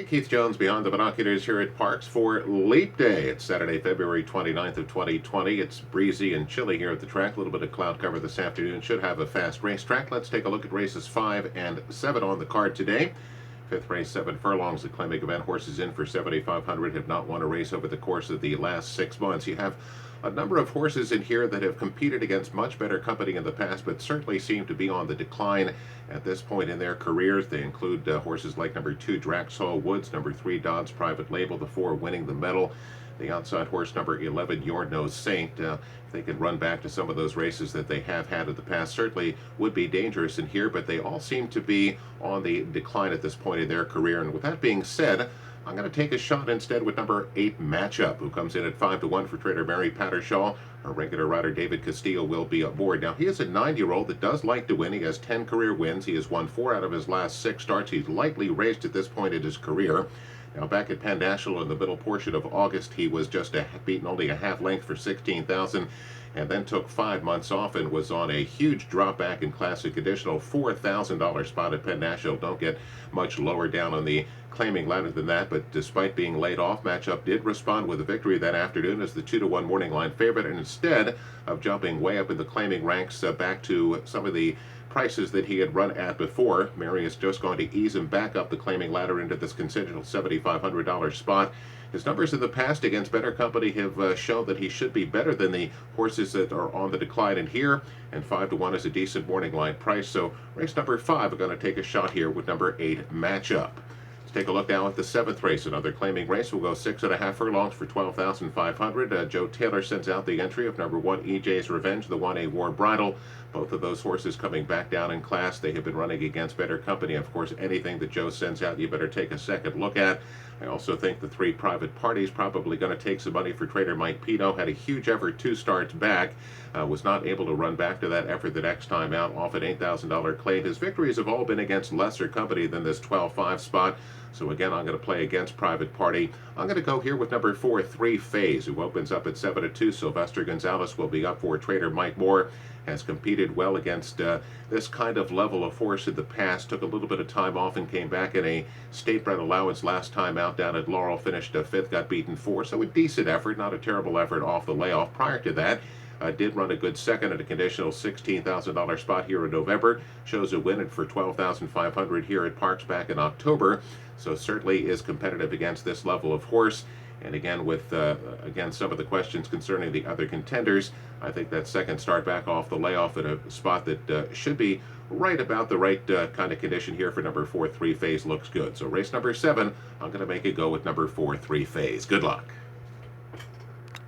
Keith Jones beyond the binoculars here at Parks for Leap Day. It's Saturday, February 29th of 2020. It's breezy and chilly here at the track. A little bit of cloud cover this afternoon. Should have a fast racetrack. Let's take a look at races 5 and 7 on the card today. Fifth race, 7 furlongs, the claiming event. Horses in for 7,500 have not won a race over the course of the last 6 months. You have a number of horses in here that have competed against much better company in the past, but certainly seem to be on the decline at this point in their careers. They include horses like number 2, Draxall Woods, number 3, Dodd's Private Label, the 4, Winning the Medal, the outside horse number 11, Your Nose Saint. If they could run back to some of those races that they have had in the past, certainly would be dangerous in here, but they all seem to be on the decline at this point in their career. And with that being said, I'm going to take a shot instead with number 8, Matchup, who comes in at 5-1 for trader Mary Pattershaw. Our regular rider David Castillo will be aboard. Now, he is a 9-year-old that does like to win. He has 10 career wins. He has won 4 out of his last 6 starts. He's lightly raced at this point in his career. Now, back at Penn National in the middle portion of August, he was just beaten only a half length for 16,000, and then took 5 months off and was on a huge drop back in classic additional $4,000 spot at Penn National. Don't get much lower down on the claiming ladder than that, but despite being laid off, Matchup did respond with a victory that afternoon as the 2-1 morning line favorite, and instead of jumping way up in the claiming ranks back to some of the prices that he had run at before, Mary is just going to ease him back up the claiming ladder into this consensual $7,500 spot. His numbers in the past against better company have shown that he should be better than the horses that are on the decline in here, and 5-1 is a decent morning line price. So race number 5, we're going to take a shot here with number 8, Matchup. Take a look now at the 7th race, another claiming race. We'll go 6.5 furlongs for 12,500. Joe Taylor sends out the entry of number 1, EJ's Revenge, the 1A War Bridle. Both of those horses coming back down in class. They have been running against better company. Of course, anything that Joe sends out, you better take a second look at. I also think the 3 Private Parties probably going to take some money for trader Mike Pino. Had a huge effort 2 starts back. Was not able to run back to that effort the next time out off an $8,000 claim. His victories have all been against lesser company than this 12-5 spot. So again, I'm going to play against Private Party. I'm going to go here with number 4, 3 Phase, who opens up at 7-2. Sylvester Gonzalez will be up for trader Mike Moore. Has competed well against this kind of level of horse in the past. Took a little bit of time off and came back in a state-bred allowance last time out down at Laurel. Finished 5th, got beaten 4. So a decent effort, not a terrible effort off the layoff. Prior to that, did run a good second at a conditional $16,000 spot here in November. Shows a win for $12,500 here at Parks back in October. So certainly is competitive against this level of horse. And again, with again some of the questions concerning the other contenders, I think that second start back off the layoff at a spot that should be right about the right kind of condition here for number 4, 3 Phase looks good. So race number 7, I'm going to make it go with number 4, 3 Phase. Good luck.